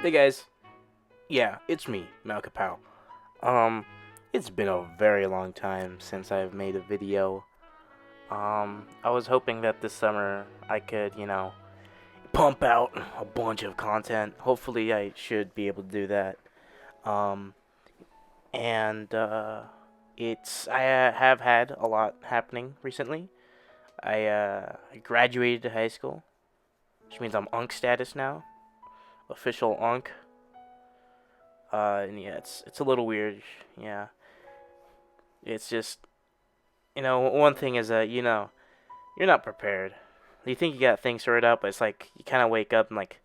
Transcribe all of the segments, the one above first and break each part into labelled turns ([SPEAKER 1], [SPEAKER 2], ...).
[SPEAKER 1] Hey guys, yeah, it's me, Mau-Kapow. Um, it's been a very long time since I've made a video. I was hoping that this summer I could, pump out a bunch of content. Hopefully, I should be able to do that. Um, and I have had a lot happening recently. I graduated high school, which means I'm Unk status now, official Unk. And yeah, it's a little weird. Yeah, it's just one thing is that you're not prepared. You think you got things sorted out, but it's like you kind of wake up and like,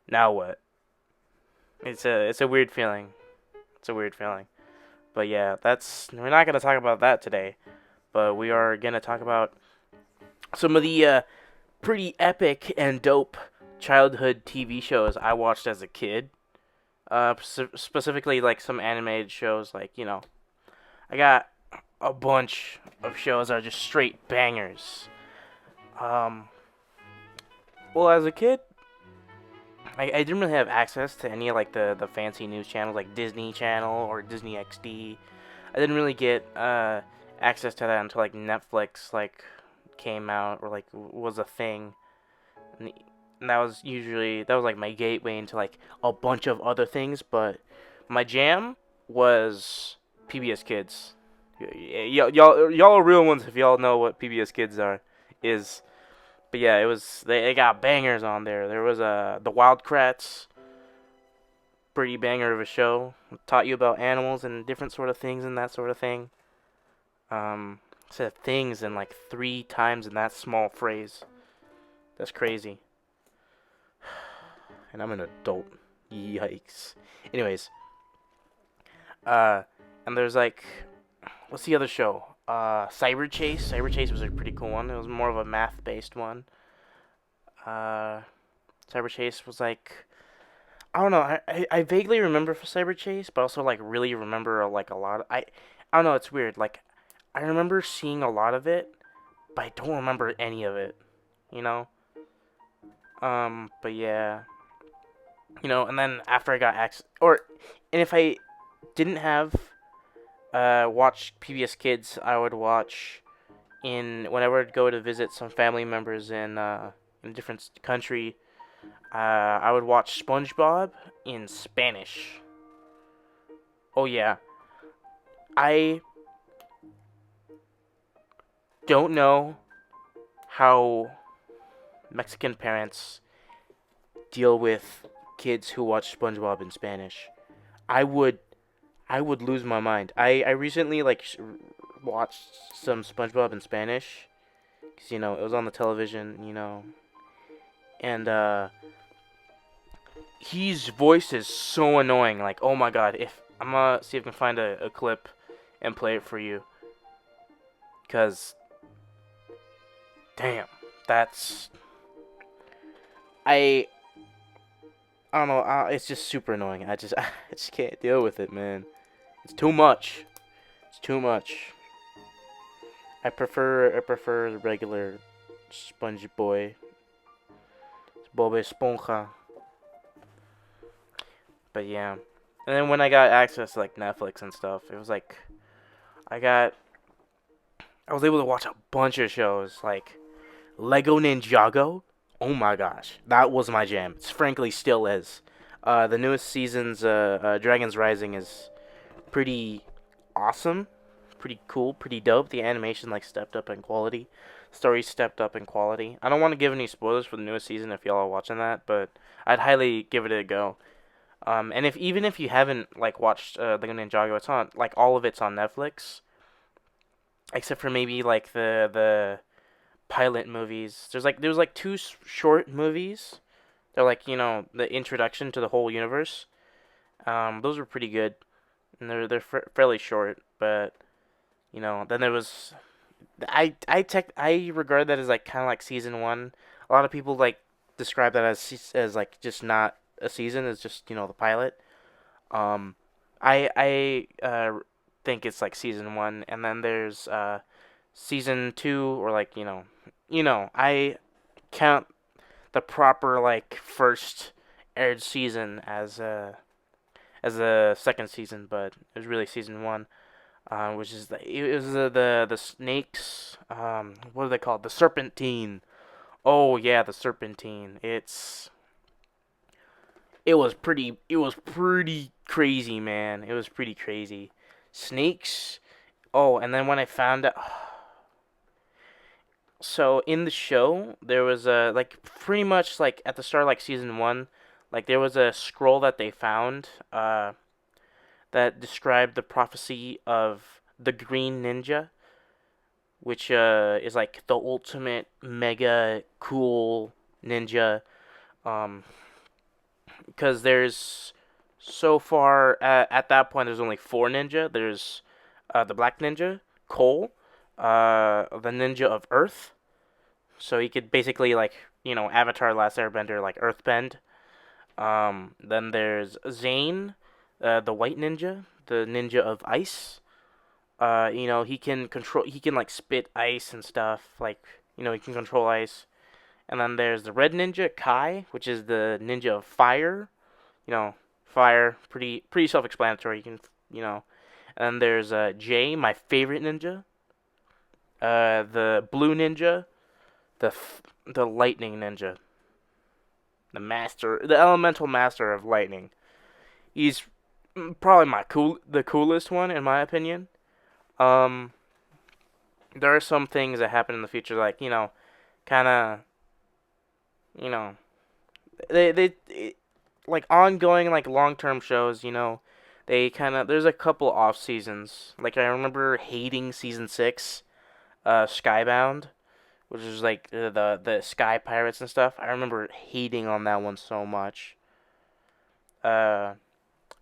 [SPEAKER 1] now what? It's a weird feeling. It's a weird feeling. But yeah, that's we're not gonna talk about that today. But we are gonna talk about some of the pretty epic and dope childhood TV shows I watched as a kid. Specifically like some animated shows. Like I got a bunch of shows that are just straight bangers. Um, well, as a kid, I didn't really have access to any like the fancy news channels like Disney Channel or Disney XD. I didn't really get access to that until like Netflix like came out or like was a thing, and, that was like my gateway into like a bunch of other things. But my jam was PBS Kids. Y'all are real ones if y'all know what PBS Kids are is. But yeah, it was they got bangers on there. There was the Wildcrats, pretty banger of a show. Taught you about animals and different sort of things and that sort of thing. Said things in like 3 times in that small phrase. That's crazy. And I'm an adult. Yikes. Anyways, uh, and there's like, what's the other show? Cyber Chase. Cyber Chase was a pretty cool one. It was more of a math-based one. Uh, Cyber Chase was like, I don't know. I vaguely remember for Cyber Chase, but also like really remember like a lot. I don't know. It's weird. Like I remember seeing a lot of it, but I don't remember any of it. You know. But yeah. And then after I got access, and if I didn't have watch PBS Kids, I would watch whenever I'd go to visit some family members in a different country. I would watch SpongeBob in Spanish. Oh yeah, I don't know how Mexican parents deal with kids who watch SpongeBob in Spanish. I would I would lose my mind. I recently like watched some SpongeBob in Spanish because it was on the television, and his voice is so annoying. Like, oh my god, if I'm gonna see if I can find a clip and play it for you, cause damn, that's I I don't know. It's just super annoying. I just can't deal with it, man. It's too much. It's too much. I prefer the regular Sponge Boy, Bob Esponja. But yeah, and then when I got access to like Netflix and stuff, it was like I got I was able to watch a bunch of shows like Lego Ninjago. Oh my gosh, that was my jam. It's frankly still is. The newest season's Dragons Rising is pretty awesome, pretty cool, pretty dope. The animation like stepped up in quality, story stepped up in quality. I don't want to give any spoilers for the newest season if y'all are watching that, but I'd highly give it a go. And if even if you haven't like watched Lego Ninjago, it's on like all of it's on Netflix, except for maybe like the pilot movies. There was like two short movies. They're like the introduction to the whole universe. Those were pretty good, and they're fairly short, but then there was I regard that as like kind of like season one. A lot of people like describe that as like just not a season. It's just the pilot. Um, I think it's like season one, and then there's season two, or like I count the proper like first aired season as a second season, but it was really season one. Which is it was the snakes. What are they called? The Serpentine. Oh yeah, the Serpentine. It was pretty crazy, man. It was pretty crazy. Snakes. Oh, and then when I found out, so in the show there was a like pretty much like at the start of like season one, like there was a scroll that they found that described the prophecy of the Green Ninja, which is like the ultimate mega cool ninja. Um, because there's so far at that point there's only four ninja. There's the Black Ninja, Cole, the Ninja of Earth. So he could basically like Avatar: Last Airbender like Earthbend. Then there's Zane, the White Ninja, the Ninja of Ice. He can control. He can like spit ice and stuff. Like he can control ice. And then there's the Red Ninja, Kai, which is the Ninja of Fire. You know, fire, pretty self-explanatory. You can And then there's Jay, my favorite ninja. The Blue Ninja, the Lightning Ninja, the elemental master of lightning. He's probably the coolest one in my opinion. Um, there are some things that happen in the future, like kind of, you know, they like ongoing like long term shows. They kind of there's a couple off seasons. Like I remember hating season 6, Skybound, which is like the Sky Pirates and stuff. I remember hating on that one so much. Uh,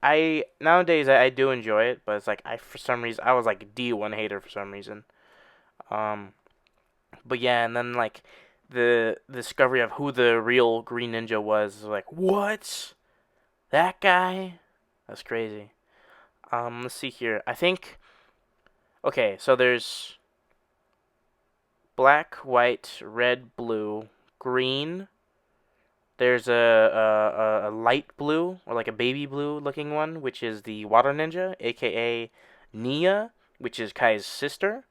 [SPEAKER 1] I nowadays I do enjoy it, but it's like I for some reason I was like a D1 hater for some reason. Um, but yeah, and then like the discovery of who the real Green Ninja was like, what? That guy? That's crazy. Let's see here. I think okay, so there's black, white, red, blue, green. There's a light blue or like a baby blue looking one, which is the Water Ninja, aka Nia, which is Kai's sister.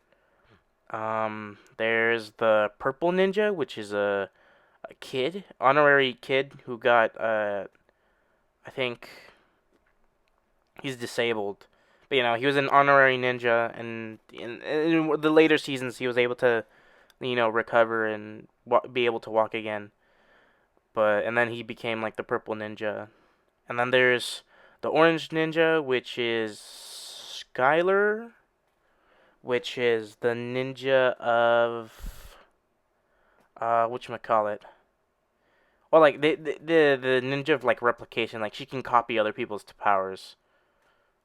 [SPEAKER 1] There's the Purple Ninja, which is a kid, honorary kid who got I think he's disabled. But he was an honorary ninja, and in the later seasons he was able to recover and be able to walk again. And then he became like the Purple Ninja. And then there's the Orange Ninja, which is Skylar, which is the ninja of whatchamacallit. Or like the ninja of like replication, like she can copy other people's powers.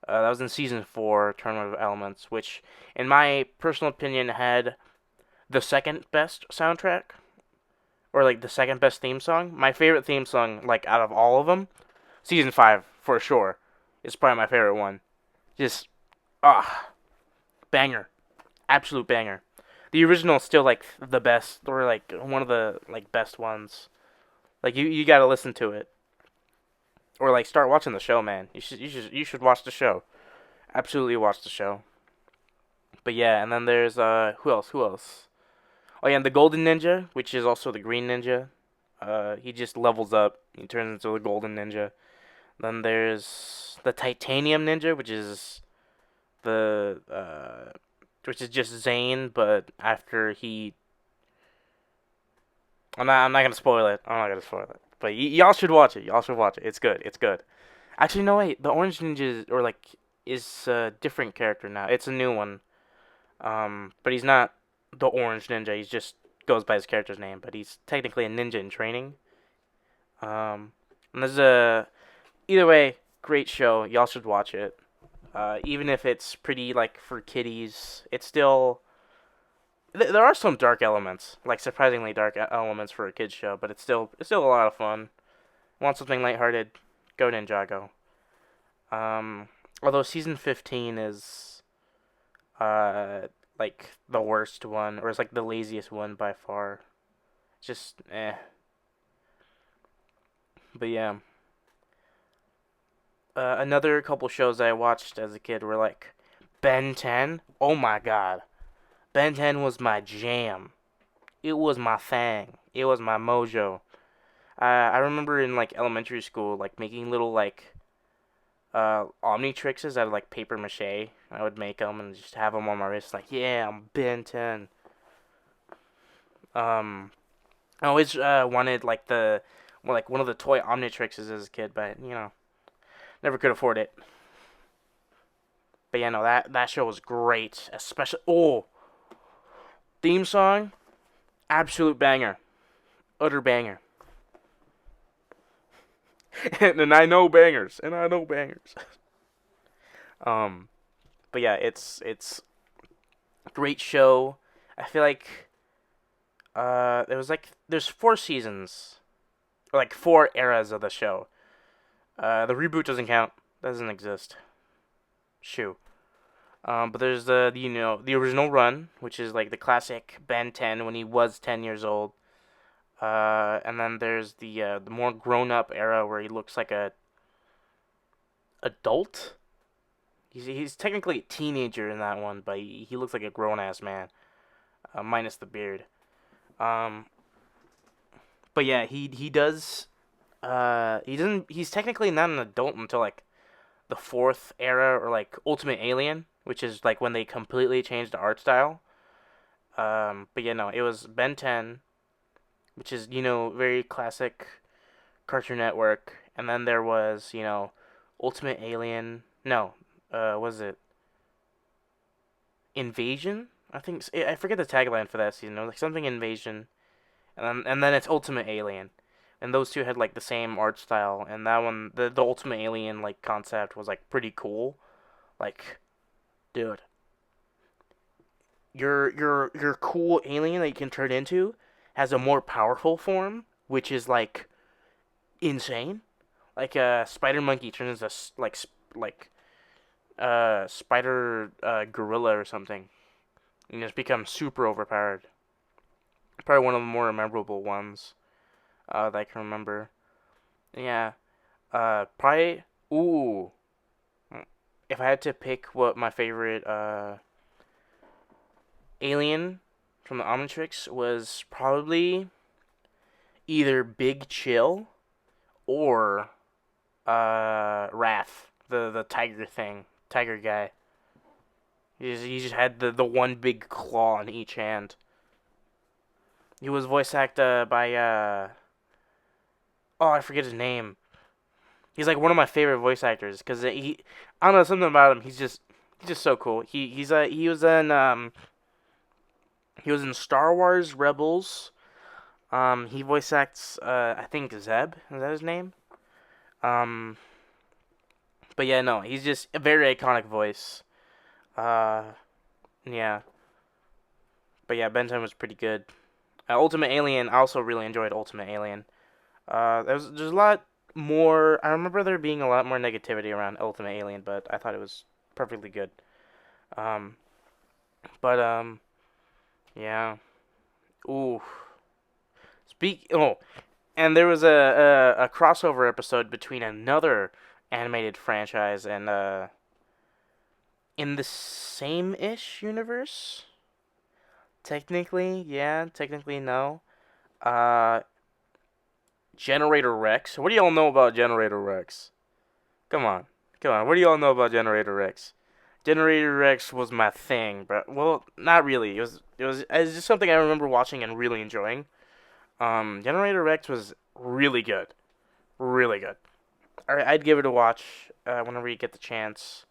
[SPEAKER 1] That was in season 4, Tournament of Elements, which, in my personal opinion, had the second best soundtrack, or like the second best theme song. My favorite theme song, like out of all of them, season 5 for sure, is probably my favorite one. Just banger, absolute banger. The original is still like the best, or like one of the like best ones. Like you gotta listen to it, or like start watching the show, man. You should watch the show. Absolutely watch the show. But yeah, and then there's who else? Who else? Oh yeah, and the Golden Ninja, which is also the Green Ninja. He just levels up. He turns into the Golden Ninja. Then there's the Titanium Ninja, the which is just Zane, but after he. I'm not gonna spoil it. I'm not gonna spoil it. But y'all should watch it. Y'all should watch it. It's good. It's good. Actually, no wait. The Orange Ninja is a different character now. It's a new one. But he's not the Orange Ninja. He just goes by his character's name. But he's technically a ninja in training. And there's either way, great show. Y'all should watch it. Even if it's pretty like for kiddies, it's still there are some dark elements, like surprisingly dark elements for a kids show. But it's still a lot of fun. Want something lighthearted? Go Ninjago. Although season 15 is like the worst one, or it's like the laziest one by far. Just eh. But yeah. Another couple shows I watched as a kid were like Ben 10. Oh my god. Ben 10 was my jam. It was my thing. It was my mojo. I remember in like elementary school, like making little like Omnitrixes out of like paper mache. I would make them and just have them on my wrist. Like, yeah, I'm Ben 10. Um, I always wanted like the well, like one of the toy Omnitrixes as a kid, but never could afford it. But yeah, no, that show was great. Especially theme song, absolute banger, utter banger. And I know bangers, and I know bangers. um, but yeah, it's a great show. I feel like there's 4 seasons, or like 4 eras of the show. The reboot doesn't count. Doesn't exist. Shoo. But there's the original run, which is like the classic Ben 10 when he was 10 years old. And then there's the more grown up era where he looks like a adult. He's technically a teenager in that one, but he looks like a grown ass man, minus the beard. Um, but yeah, he does. He doesn't. He's technically not an adult until like the fourth era or like Ultimate Alien, which is like when they completely changed the art style. But yeah, no, it was Ben 10, which is very classic Cartoon Network, and then there was Ultimate Alien. No, was it Invasion? I forget the tagline for that season. It was like something Invasion, and then it's Ultimate Alien, and those two had like the same art style, and that one the Ultimate Alien like concept was like pretty cool. Like, dude, your cool alien that you can turn into has a more powerful form, which is like insane. Like a spider monkey turns into like spider gorilla or something, and just becomes super overpowered. Probably one of the more memorable ones that I can remember. Yeah. Probably. Ooh. If I had to pick what my favorite alien from the Omnitrix was, probably either Big Chill or Wrath, the tiger thing, tiger guy. He just had the one big claw in each hand. He was voice acted by oh, I forget his name. He's like one of my favorite voice actors because I don't know, something about him. He's just so cool. He was in Star Wars Rebels. He voice acts I think Zeb, is that his name? Um, but yeah, no, he's just a very iconic voice. Uh, yeah, but yeah, Ben 10 was pretty good. Ultimate Alien, I also really enjoyed Ultimate Alien. There's a lot more. I remember there being a lot more negativity around Ultimate Alien, but I thought it was perfectly good. Um, but yeah. Ooh. And there was a crossover episode between another animated franchise and in the same ish universe. Technically, yeah. Technically, no. Uh, Generator Rex. What do y'all know about Generator Rex? Come on. Come on. What do y'all know about Generator Rex? Generator Rex was my thing, but well, not really. It was just something I remember watching and really enjoying. Generator Rex was really good. Really good. I'd give it a watch whenever you get the chance.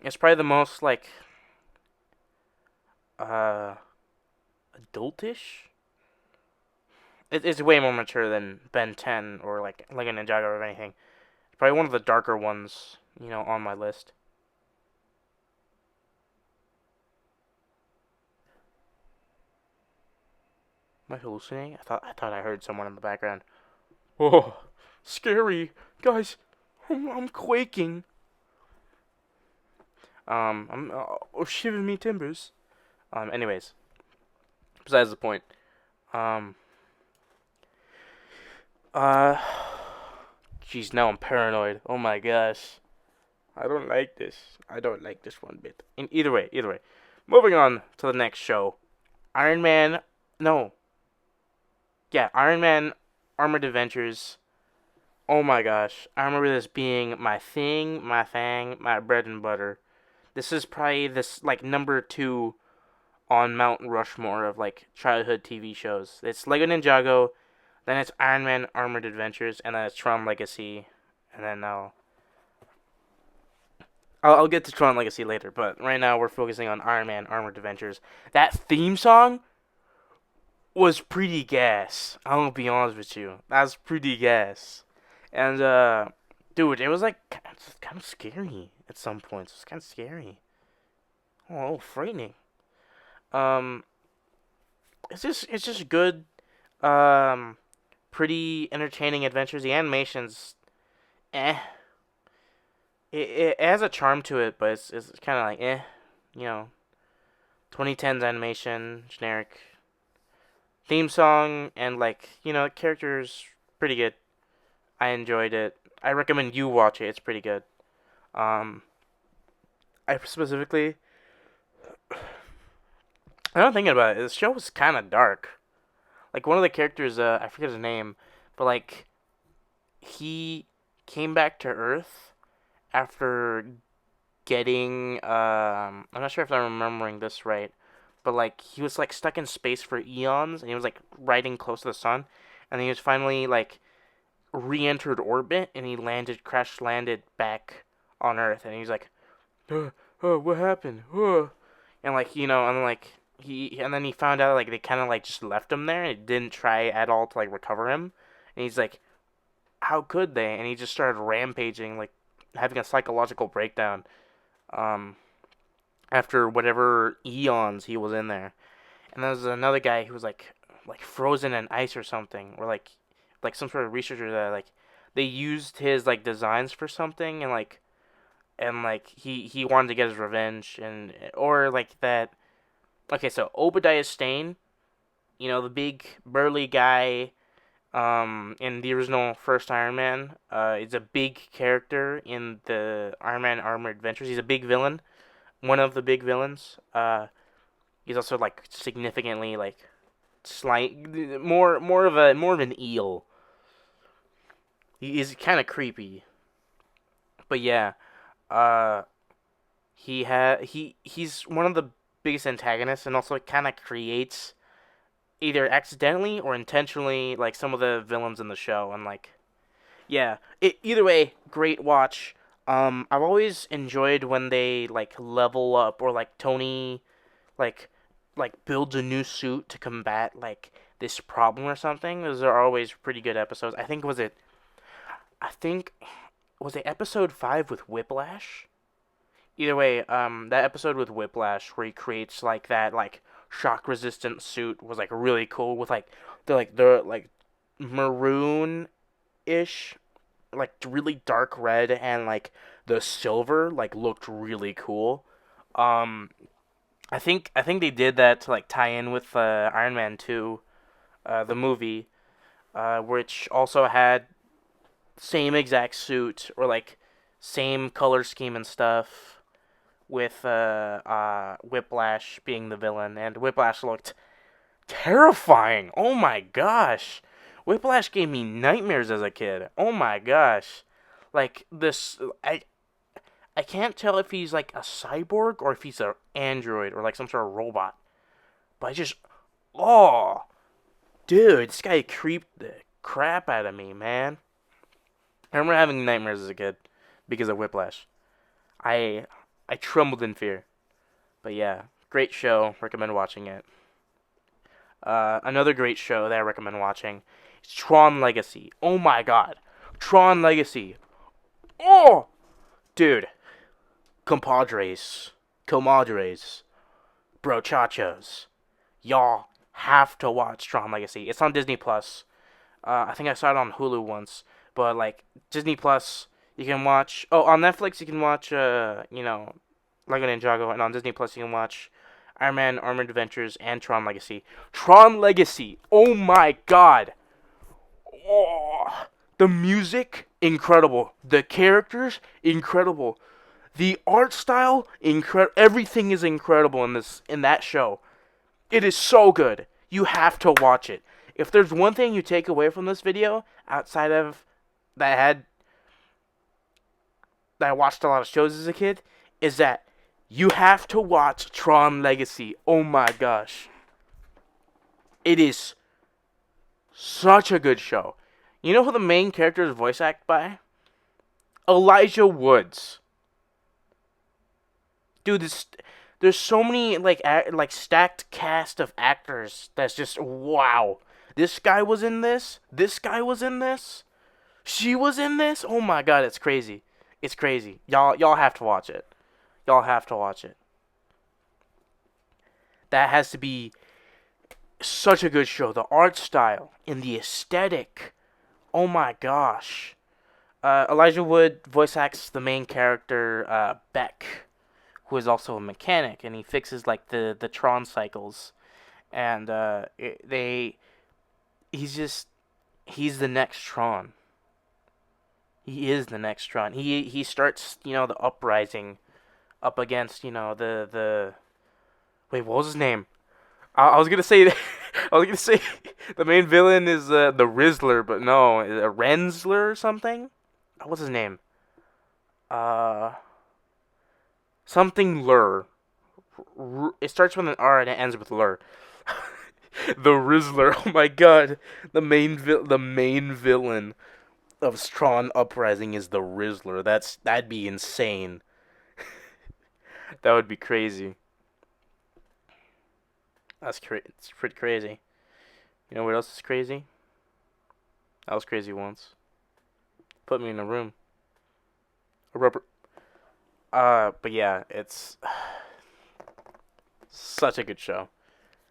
[SPEAKER 1] It's probably the most like uh adultish. It's way more mature than Ben 10 or like a Ninjago or anything. It's probably one of the darker ones, on my list. Am I hallucinating? I thought I heard someone in the background. Oh, scary, guys! I'm quaking. I'm shiver me timbers. Anyways, besides the point. Um, uh, Jeez, now I'm paranoid. Oh my gosh. I don't like this. I don't like this one bit. In either way. Moving on to the next show. Iron Man. No. Yeah, Iron Man Armored Adventures. Oh my gosh. I remember this being my thing, my thing, my bread and butter. This is probably this like number 2 on Mount Rushmore of like childhood TV shows. It's Lego Ninjago, then it's Iron Man Armored Adventures, and then it's Tron Legacy, and then I'll get to Tron Legacy later. But right now we're focusing on Iron Man Armored Adventures. That theme song was pretty gas. I'm gonna be honest with you. That's pretty gas, and dude, it was like kind of scary at some points. It was kind of scary. Oh, frightening. Um, it's just good. Um, Pretty entertaining adventures. The animation's eh. It has a charm to it, but it's kind of like eh. You know, 2010s animation, generic theme song, and like characters pretty good. I enjoyed it. I recommend you watch it. It's pretty good. Um, I specifically, I don't thinking about it. The show was kind of dark. Like one of the characters, I forget his name, but like he came back to Earth after getting I'm not sure if I'm remembering this right, but like he was like stuck in space for eons and he was like riding close to the sun, and he was finally like re-entered orbit and he crash landed back on Earth, and he's like, oh, what happened? And like and like and then he found out like they kind of like just left him there and didn't try at all to like recover him, and he's like, how could they? And he just started rampaging, like having a psychological breakdown um after whatever eons he was in there. And there was another guy who was like frozen in ice or something, or like some sort of researcher that like they used his like designs for something, and like he wanted to get his revenge, and or like that. Okay, so Obadiah Stane, the big burly guy in the original first Iron Man, is a big character in the Iron Man Armored Adventures. He's a big villain, one of the big villains. He's also like significantly like slight, more of an eel. He is kind of creepy, but yeah, uh, he's one of the biggest antagonists, and also kind of creates either accidentally or intentionally like some of the villains in the show, and like yeah, either way, great watch. I've always enjoyed when they like level up, or like Tony like builds a new suit to combat like this problem or something. Those are always pretty good episodes. I think was it episode 5 with Whiplash? Either way, that episode with Whiplash where he creates like that like shock resistant suit was like really cool, with like the maroon ish, like really dark red, and like the silver like looked really cool. Um, I think they did that to like tie in with Iron Man 2, the movie, which also had same exact suit, or like same color scheme and stuff, with Whiplash being the villain, and Whiplash looked terrifying. Oh my gosh. Whiplash gave me nightmares as a kid. Oh my gosh. Like this I can't tell if he's like a cyborg or if he's an android or like some sort of robot. But oh, dude, this guy creeped the crap out of me, man. I remember having nightmares as a kid because of Whiplash. I I trembled in fear. But yeah, great show. Recommend watching it. Another great show that I recommend watching is Tron Legacy. Oh my god. Tron Legacy. Oh! Dude. Compadres. Comadres. Brochachos. Y'all have to watch Tron Legacy. It's on Disney Plus. I think I saw it on Hulu once. But, like, Disney Plus, you can watch... Oh, on Netflix, you can watch, Lego Ninjago. And on Disney Plus, you can watch Iron Man Armored Adventures and Tron Legacy. Tron Legacy! Oh my god! Oh, the music incredible. The characters, incredible. The art style, incredible. Everything is incredible in that show. It is so good. You have to watch it. If there's one thing you take away from this video, outside of that I had that I watched a lot of shows as a kid, is that you have to watch Tron Legacy. Oh my gosh. It is such a good show. You know who the main character is voice acted by? Elijah Woods. Dude, there's so many like stacked cast of actors that's just wow. This guy was in this. This guy was in this. She was in this. Oh my god, it's crazy. It's crazy. Y'all have to watch it. Y'all have to watch it. That has to be such a good show. The art style and the aesthetic. Oh my gosh. Elijah Wood voice acts the main character, Beck, who is also a mechanic, and he fixes like the Tron cycles. And he's the next Tron. He is the next Tron. He starts, the uprising up against, the wait, what was his name? I was gonna say the main villain is the Rizzler, but no, a Renzler or something. What's his name? Something Lur. It starts with an R and it ends with Lur. The Rizzler. Oh my god, the main villain of Tron Uprising is the Rizzler. That'd be insane. That would be crazy. It's pretty crazy. You know what else is crazy? I was crazy once. Put me in a room. A rubber. But yeah, it's such a good show.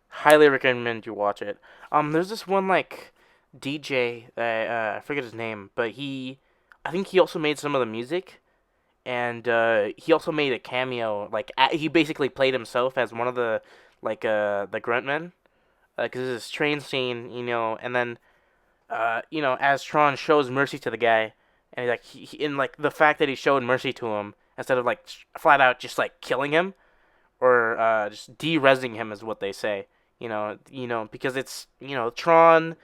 [SPEAKER 1] Highly recommend you watch it. There's this one like DJ that I forget his name, but I think he also made some of the music, and he also made a cameo. Like he basically played himself as one of the the Gruntmen, because this train scene, and then as Tron shows mercy to the guy, and in like the fact that he showed mercy to him instead of like flat out just like killing him or just de-resing him is what they say. Because it's Tron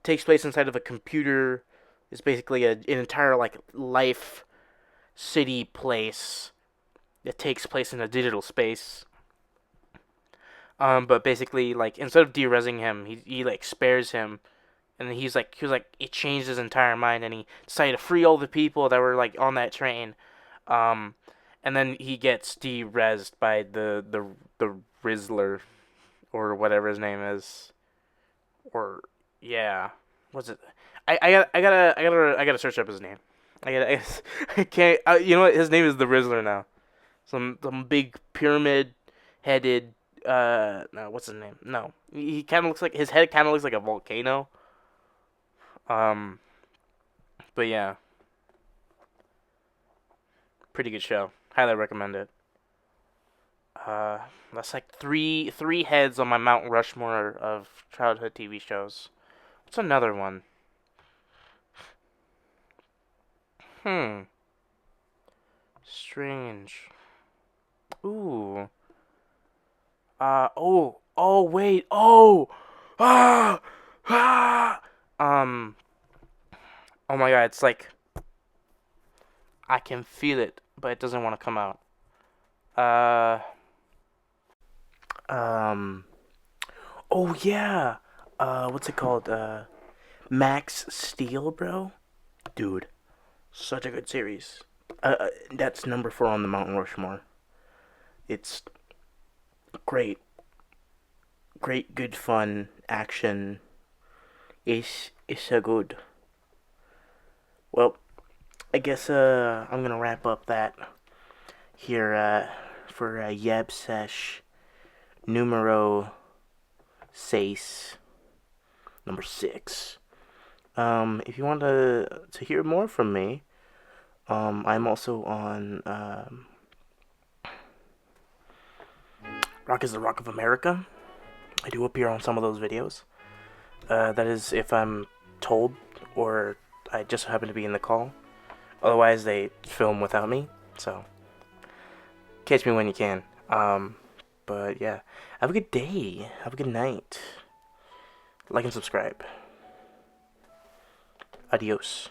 [SPEAKER 1] takes place inside of a computer. It's basically an entire like life city place that takes place in a digital space. But basically, like, instead of de-resing him, he like spares him, and he was like it changed his entire mind, and he decided to free all the people that were like on that train, and then he gets de-resed by the Rizzler, or whatever his name is, or yeah, what's it? I gotta search up his name. I can't. You know what? His name is the Rizzler now. Some big pyramid headed. No, what's his name? No, he kind of looks like his head kind of looks like a volcano. But yeah, pretty good show. Highly recommend it. That's like three heads on my Mount Rushmore of childhood TV shows. What's another one? Strange. Ooh. Oh, wait. Oh. Ah. Ah. Oh my god, it's like I can feel it, but it doesn't want to come out. Oh yeah. What's it called? Max Steel, bro. Dude, such a good series. That's number 4 on the Mount Rushmore. It's great, good fun action. It's so good. Well, I guess I'm gonna wrap up that here for Yeb Sesh numero 6, number 6. If you want to hear more from me, I'm also on Rock is the Rock of America. I do appear on some of those videos. That is if I'm told or I just happen to be in the call. Otherwise, they film without me. So catch me when you can. But yeah, have a good day. Have a good night. Like and subscribe. Adios.